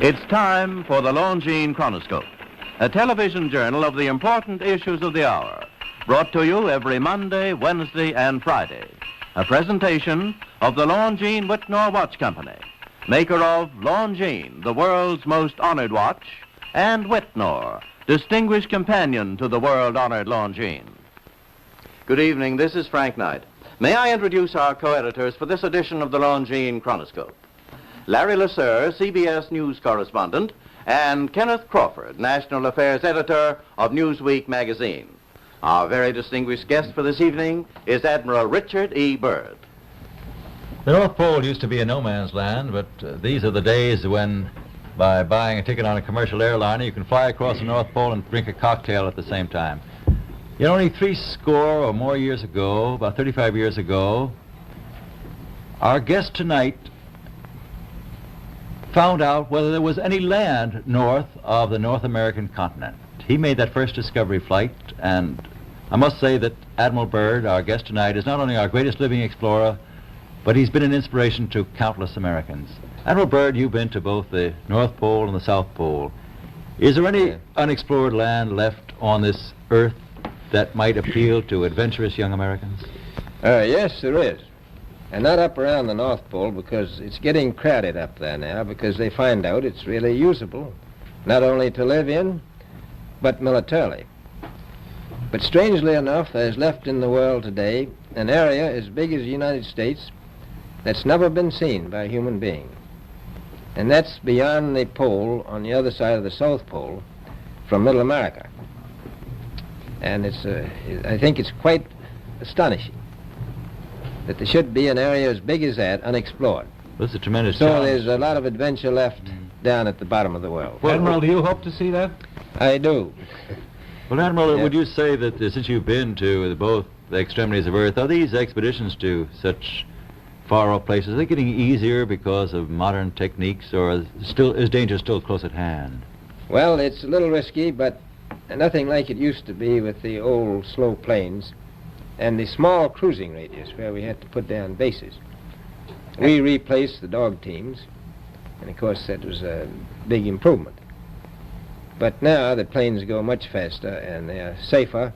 It's time for the Longines Chronoscope, a television journal of the important issues of the hour, brought to you every Monday, Wednesday, and Friday. A presentation of the Longines Wittnauer Watch Company, maker of Longines, the world's most honored watch, and Wittnauer, distinguished companion to the world-honored Longines. Good evening, this is Frank Knight. May I introduce our co-editors for this edition of the Longines Chronoscope? Larry Lasser, CBS News correspondent, and Kenneth Crawford, National Affairs Editor of Newsweek magazine. Our very distinguished guest for this evening is Admiral Richard E. Byrd. The North Pole used to be a no-man's land, but these are the days when, by buying a ticket on a commercial airliner, you can fly across the North Pole and drink a cocktail at the same time. You know, only 60 or more years ago, about 35 years ago, our guest tonight found out whether there was any land north of the North American continent. He made that first discovery flight, and I must say that Admiral Byrd, our guest tonight, is not only our greatest living explorer, but he's been an inspiration to countless Americans. Admiral Byrd, you've been to both the North Pole and the South Pole. Is there any unexplored land left on this earth that might appeal to adventurous young Americans? Yes, there is. And not up around the North Pole, because it's getting crowded up there now, because they find out it's really usable, not only to live in, but militarily. But strangely enough, there's left in the world today an area as big as the United States that's never been seen by a human being. And that's beyond the pole, on the other side of the South Pole, from Middle America. And I think it's quite astonishing that there should be an area as big as that unexplored. This is a tremendous So challenge. there's a lot of adventure left down at the bottom of the world. Well, Admiral, do you hope to see that? I do. Well, Admiral, Yeah. would you say that since you've been to both the extremities of Earth, are these expeditions to such far-off places, are they getting easier because of modern techniques, or is danger still close at hand? Well, it's a little risky, but nothing like it used to be with the old slow planes and the small cruising radius where we had to put down bases. We replaced the dog teams, and of course that was a big improvement. But now the planes go much faster and they are safer,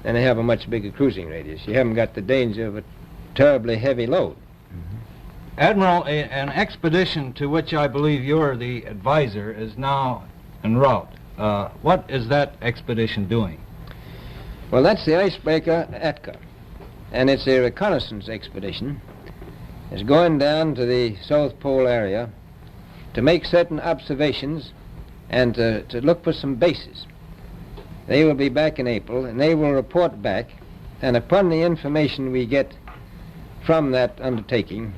and they have a much bigger cruising radius. You haven't got the danger of a terribly heavy load. Admiral, an expedition to which I believe you're the advisor is now en route. What is that expedition doing? Well, that's the icebreaker Atka, and it's a reconnaissance expedition. It's going down to the South Pole area to make certain observations and to look for some bases. They will be back in April, and they will report back, and upon the information we get from that undertaking,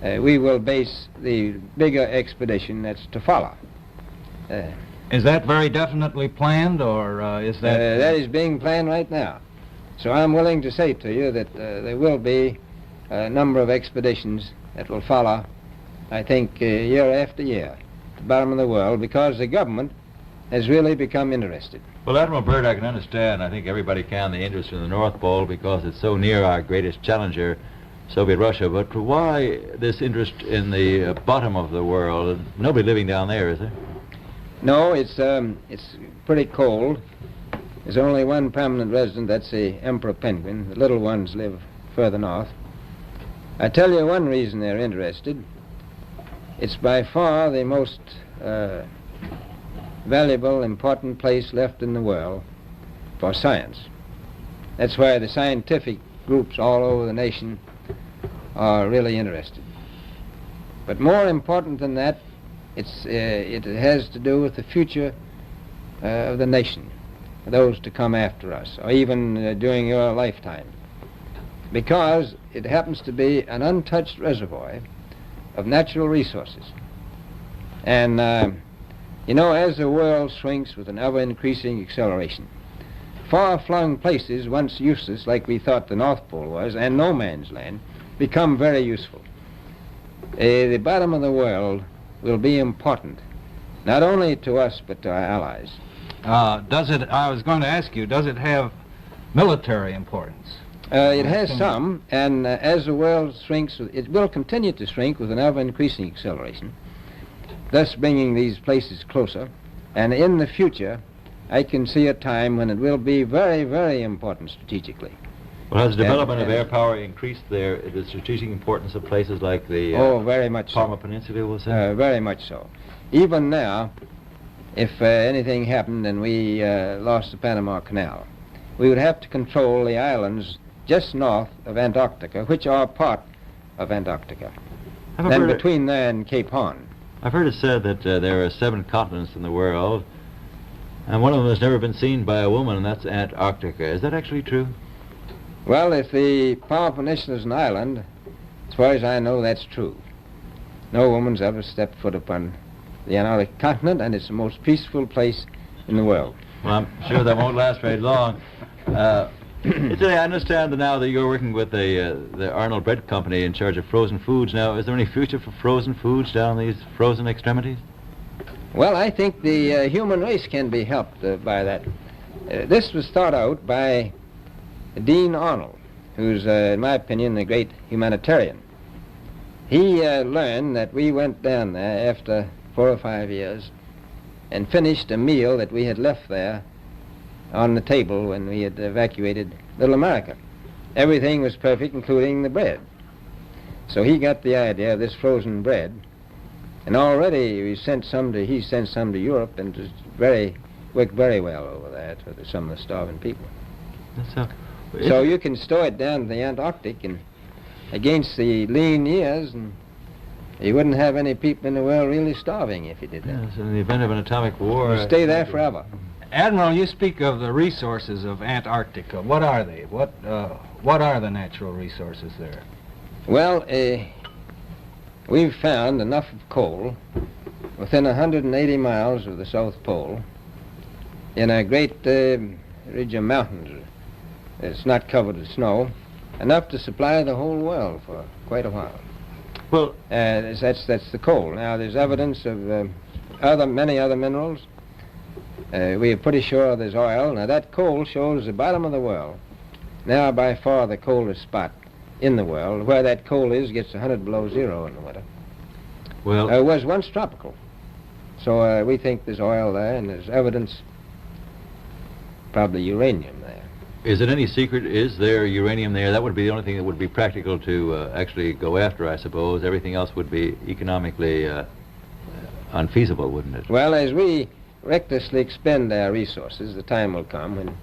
we will base the bigger expedition that's to follow. Is that very definitely planned, or is that... That is being planned right now. So I'm willing to say to you that there will be a number of expeditions that will follow, I think, year after year, at the bottom of the world, because the government has really become interested. Well, Admiral Byrd, I can understand, I think everybody can, the interest in the North Pole because it's so near our greatest challenger, Soviet Russia. But why this interest in the bottom of the world? Nobody living down there, is there? No, it's pretty cold. There's only one permanent resident, that's the emperor penguin. The little ones live further north. I tell you one reason they're interested. It's by far the most valuable, important place left in the world for science. That's why the scientific groups all over the nation are really interested. But more important than that, it has to do with the future of the nation, those to come after us, or even during your lifetime, because it happens to be an untouched reservoir of natural resources. And you know, as the world shrinks with an ever-increasing acceleration, far-flung places, once useless, like we thought the North Pole was, and no man's land, become very useful. The bottom of the world will be important, not only to us, but to our allies. I was going to ask you, does it have military importance? It has some, and as the world shrinks, it will continue to shrink with an ever-increasing acceleration. thus bringing these places closer. And in the future, I can see a time when it will be very, very important strategically. Well, has the development of air power increased the strategic importance of places like the very much Parma so. Peninsula, was it? Very much so. Even now, if anything happened and we lost the Panama Canal, we would have to control the islands just north of Antarctica, which are part of Antarctica, and between there and Cape Horn. I've heard it said that there are 7 continents in the world, and one of them has never been seen by a woman, and that's Antarctica. Is that actually true? Well, if the Palma Peninsula is an island, as far as I know, that's true. No woman's ever stepped foot upon the Antarctic continent, and it's the most peaceful place in the world. Well, I'm sure that won't last very long. I understand that now that you're working with the Arnold Bread Company in charge of frozen foods. Now, is there any future for frozen foods down these frozen extremities? Well, I think the human race can be helped by that. This was thought out by Dean Arnold, who's, in my opinion, a great humanitarian. He learned that we went down there after 4 or 5 years and finished a meal that we had left there on the table when we had evacuated Little America. Everything was perfect, including the bread. So he got the idea of this frozen bread, and already he sent some to Europe, and it worked very well over there for some of the starving people. So you can store it down to the Antarctic, and against the lean years, and you wouldn't have any people in the world really starving if you did that. Yes, in the event of an atomic war. You'd stay there forever. Admiral, you speak of the resources of Antarctica. What are they? What are the natural resources there? Well, we've found enough of coal within 180 miles of the South Pole in a great ridge of mountains. It's not covered with snow, enough to supply the whole world for quite a while. Well, that's the coal. Now, there's evidence of many other minerals. We are pretty sure there's oil. Now, that coal shows the bottom of the world. Now, by far the coldest spot in the world. Where that coal is gets 100 below zero in the winter. Well, it was once tropical. So we think there's oil there, and there's evidence, probably uranium there. Is it any secret? Is there uranium there? That would be the only thing that would be practical to actually go after, I suppose. Everything else would be economically unfeasible, wouldn't it? Well, as we recklessly expend our resources, the time will come when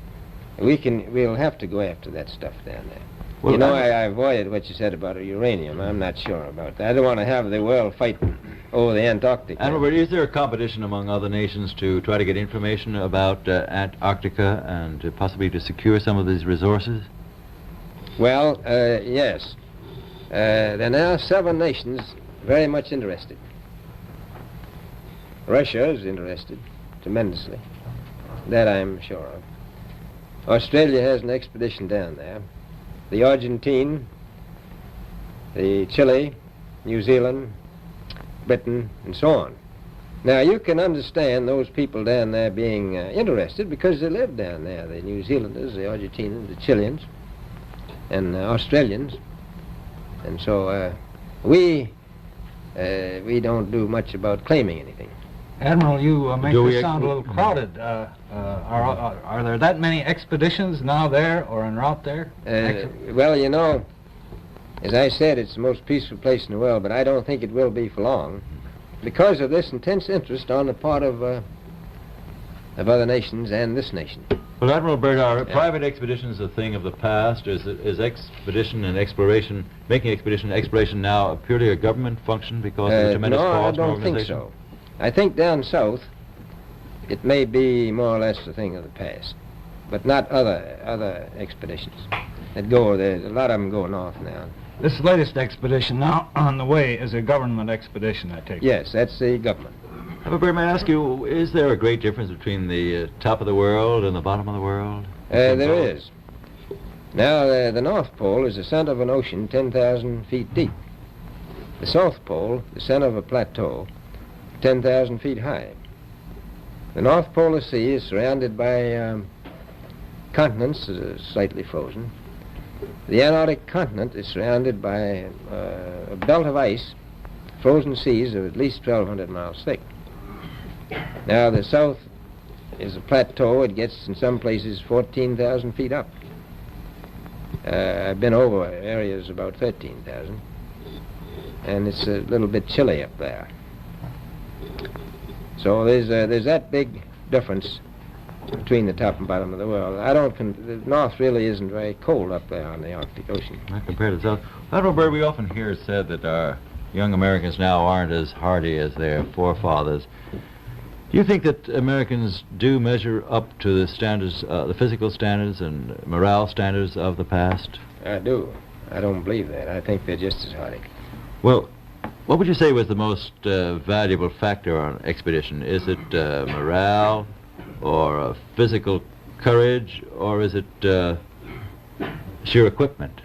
we'll have to go after that stuff down there. Well, you know, I avoided what you said about uranium. I'm not sure about that. I don't want to have the world fighting over the Antarctic. And Robert, is there a competition among other nations to try to get information about Antarctica and possibly to secure some of these resources? Well, yes. There are now 7 nations very much interested. Russia is interested tremendously. That I'm sure of. Australia has an expedition down there. The Argentine, the Chile, New Zealand, Britain, and so on. Now, you can understand those people down there being interested because they live down there, the New Zealanders, the Argentinians, the Chileans, and Australians. And so we don't do much about claiming anything. Admiral, you make this sound a little crowded. Are there that many expeditions now there or en route there? Well, you know, as I said, it's the most peaceful place in the world, but I don't think it will be for long because of this intense interest on the part of other nations and this nation. Well, Admiral Byrd, are private expeditions a thing of the past? Is expedition and exploration, making expedition and exploration now purely a government function because of the tremendous cost No, I and don't think organization? so. I think down south it may be more or less a thing of the past, but not other expeditions that go there. A lot of them go north now. This latest expedition now on the way is a government expedition, I take it. Yes, that's the government. Admiral, may I ask you, is there a great difference between the top of the world and the bottom of the world? There is. Now, the North Pole is the center of an ocean 10,000 feet deep. The South Pole, the center of a plateau, 10,000 feet high. The North Polar Sea is surrounded by continents that are slightly frozen. The Antarctic continent is surrounded by a belt of ice frozen seas are at least 1,200 miles thick. Now, the south is a plateau. It gets, in some places, 14,000 feet up. I've been over areas about 13,000, and it's a little bit chilly up there. So there's that big difference between the top and bottom of the world. The north really isn't very cold up there on the Arctic Ocean. Not compared to the south. Admiral Byrd, we often hear it said that our young Americans now aren't as hardy as their forefathers. Do you think that Americans do measure up to the standards, the physical standards and morale standards of the past? I do. I don't believe that. I think they're just as hardy. Well, what would you say was the most valuable factor on an expedition? Is it morale, or physical courage, or is it sheer equipment?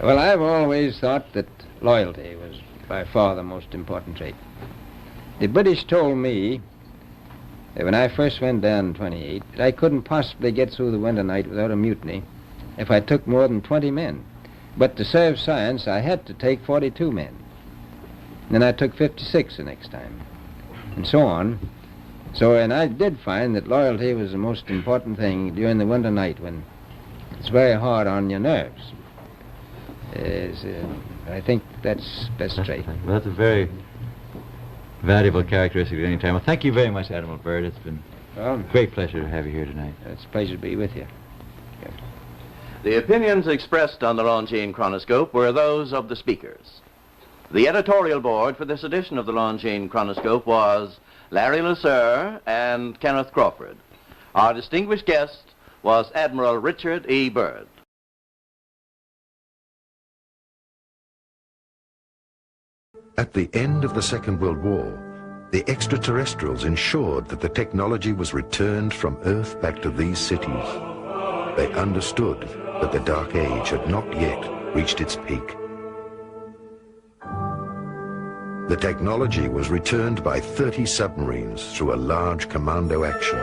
Well, I've always thought that loyalty was by far the most important trait. The British told me that when I first went down in 28, that I couldn't possibly get through the winter night without a mutiny if I took more than 20 men. But to serve science, I had to take 42 men. And then I took 56 the next time, and so on. And I did find that loyalty was the most important thing during the winter night when it's very hard on your nerves. I think that's best trait. Well, that's a very valuable characteristic at any time. Well, thank you very much, Admiral Byrd. It's been a great pleasure to have you here tonight. It's a pleasure to be with you. Yeah. The opinions expressed on the Longines Chronoscope were those of the speakers. The editorial board for this edition of the Longines Chronoscope was Larry Lusser and Kenneth Crawford. Our distinguished guest was Admiral Richard E. Byrd. At the end of the Second World War, the extraterrestrials ensured that the technology was returned from Earth back to these cities. They understood that the Dark Age had not yet reached its peak. The technology was returned by 30 submarines through a large commando action.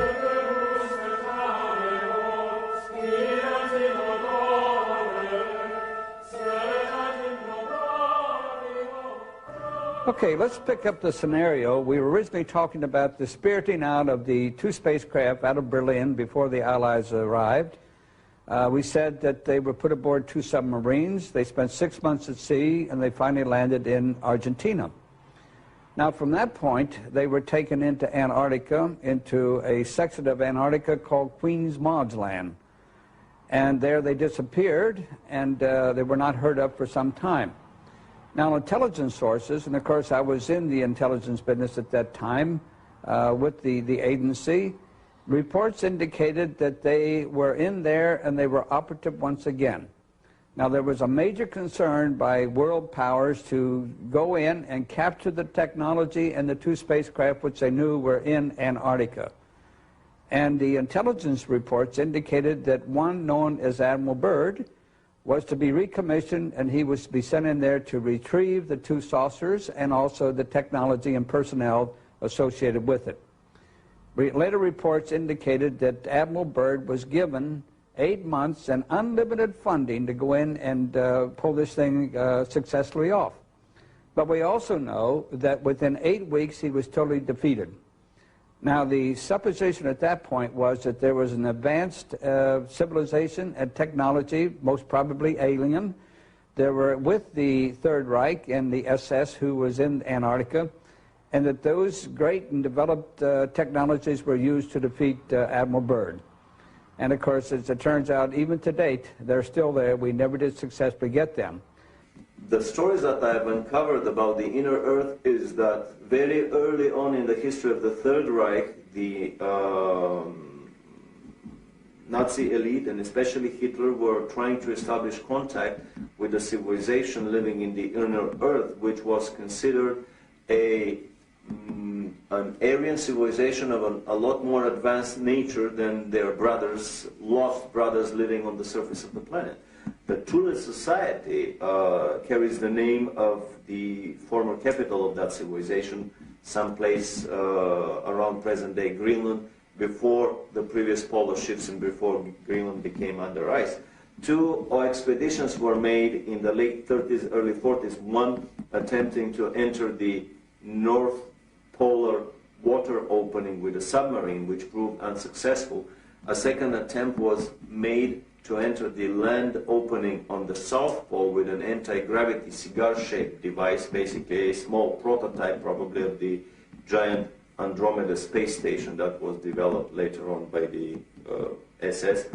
Okay, let's pick up the scenario. We were originally talking about the spiriting out of the two spacecraft out of Berlin before the Allies arrived. We said that they were put aboard two submarines. They spent 6 months at sea, and they finally landed in Argentina. Now, from that point, they were taken into Antarctica, into a section of Antarctica called Queen's Maud's Land. And there they disappeared, and they were not heard of for some time. Now, intelligence sources, and of course I was in the intelligence business at that time with the agency, reports indicated that they were in there and they were operative once again. Now, there was a major concern by world powers to go in and capture the technology and the two spacecraft which they knew were in Antarctica. And the intelligence reports indicated that one known as Admiral Byrd was to be recommissioned, and he was to be sent in there to retrieve the two saucers and also the technology and personnel associated with it. Later reports indicated that Admiral Byrd was given 8 months and unlimited funding to go in and pull this thing successfully off. But we also know that within 8 weeks he was totally defeated. Now, the supposition at that point was that there was an advanced civilization and technology, most probably alien. There were with the Third Reich and the SS who was in Antarctica, and that those great and developed technologies were used to defeat Admiral Byrd. And of course, as it turns out, even to date, they're still there. We never did successfully get them. The stories that I have uncovered about the inner Earth is that very early on in the history of the Third Reich, the Nazi elite, and especially Hitler, were trying to establish contact with a civilization living in the inner Earth, which was considered an Aryan civilization of a lot more advanced nature than their brothers, lost brothers living on the surface of the planet. The Thule Society carries the name of the former capital of that civilization, someplace around present-day Greenland, before the previous polar shifts and before Greenland became under ice. Two expeditions were made in the late 30s, early 40s, one attempting to enter the North Polar water opening with a submarine, which proved unsuccessful. A second attempt was made to enter the land opening on the South Pole with an anti-gravity cigar-shaped device, basically a small prototype probably of the giant Andromeda space station that was developed later on by the SS,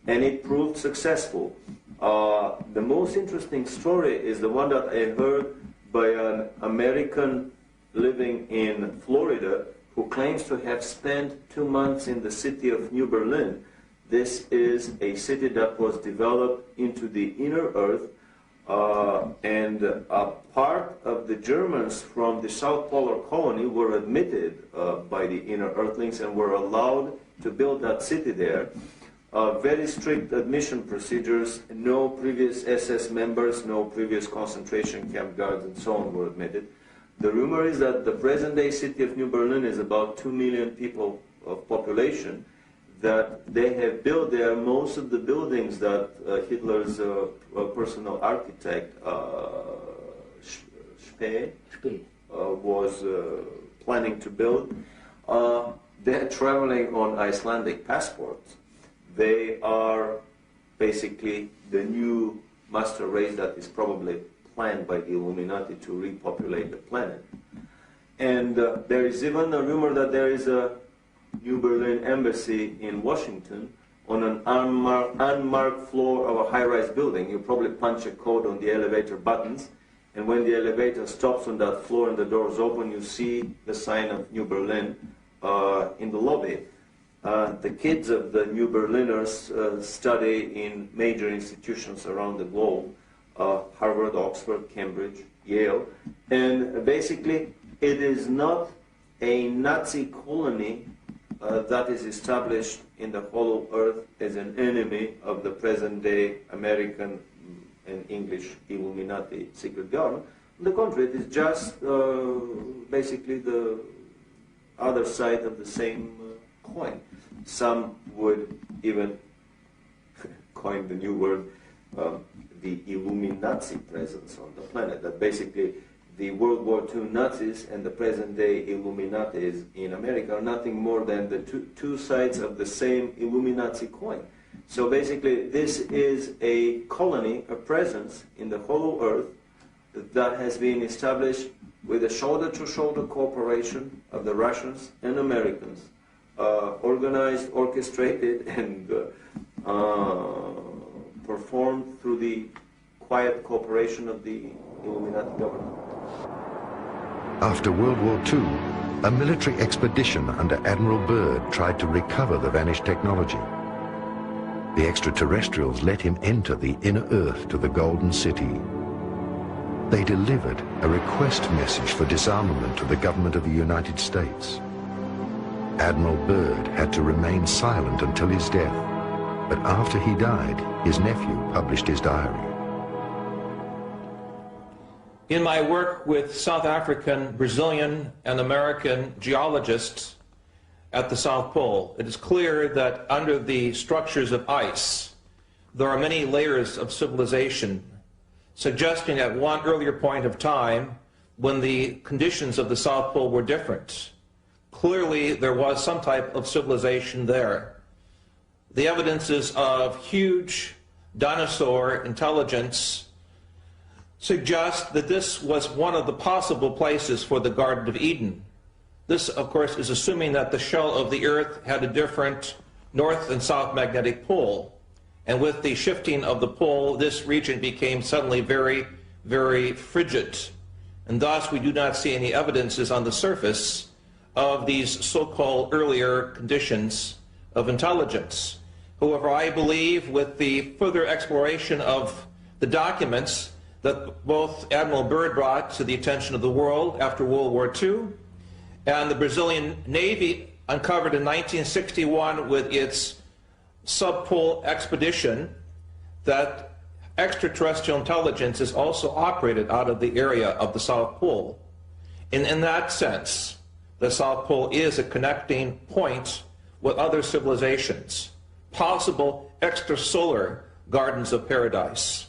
and it proved successful. The most interesting story is the one that I heard by an American living in Florida who claims to have spent 2 months in the city of New Berlin. This is a city that was developed into the inner earth, and a part of the Germans from the South Polar colony were admitted by the inner earthlings and were allowed to build that city there. Very strict admission procedures, no previous SS members, no previous concentration camp guards and so on were admitted. The rumor is that the present-day city of New Berlin is about 2 million people of population, that they have built there most of the buildings that Hitler's personal architect, Speer, was planning to build. They're traveling on Icelandic passports. They are basically the new master race that is probably planned by the Illuminati to repopulate the planet. And there is even a rumor that there is a New Berlin embassy in Washington on an unmarked floor of a high-rise building. You probably punch a code on the elevator buttons, and when the elevator stops on that floor and the doors open, you see the sign of New Berlin in the lobby. The kids of the New Berliners study in major institutions around the globe, Harvard, Oxford, Cambridge, Yale, and basically it is not a Nazi colony that is established in the hollow earth as an enemy of the present-day American and English Illuminati secret government. On the contrary, it is just basically the other side of the same coin. Some would even coin the new word, the Illuminati presence on the planet, that basically the World War II Nazis and the present-day Illuminatis in America are nothing more than the two sides of the same Illuminati coin. So basically, this is a colony, a presence in the hollow earth that has been established with a shoulder-to-shoulder cooperation of the Russians and Americans, organized, orchestrated, and performed through the quiet cooperation of the Illuminati government. After World War II, a military expedition under Admiral Byrd tried to recover the vanished technology. The extraterrestrials let him enter the inner Earth to the Golden City. They delivered a request message for disarmament to the government of the United States. Admiral Byrd had to remain silent until his death, but after he died, his nephew published his diary. In my work with South African, Brazilian, and American geologists at the South Pole, it is clear that under the structures of ice, there are many layers of civilization, suggesting at one earlier point of time when the conditions of the South Pole were different. Clearly, there was some type of civilization there. The evidences of huge dinosaur intelligence suggest that this was one of the possible places for the Garden of Eden. This, of course, is assuming that the shell of the Earth had a different north and south magnetic pole. And with the shifting of the pole, this region became suddenly very, very frigid. And thus, we do not see any evidences on the surface of these so-called earlier conditions of intelligence. However, I believe with the further exploration of the documents that both Admiral Byrd brought to the attention of the world after World War II, and the Brazilian Navy uncovered in 1961 with its subpole expedition, that extraterrestrial intelligence is also operated out of the area of the South Pole. And in that sense, the South Pole is a connecting point with other civilizations, possible extrasolar gardens of paradise.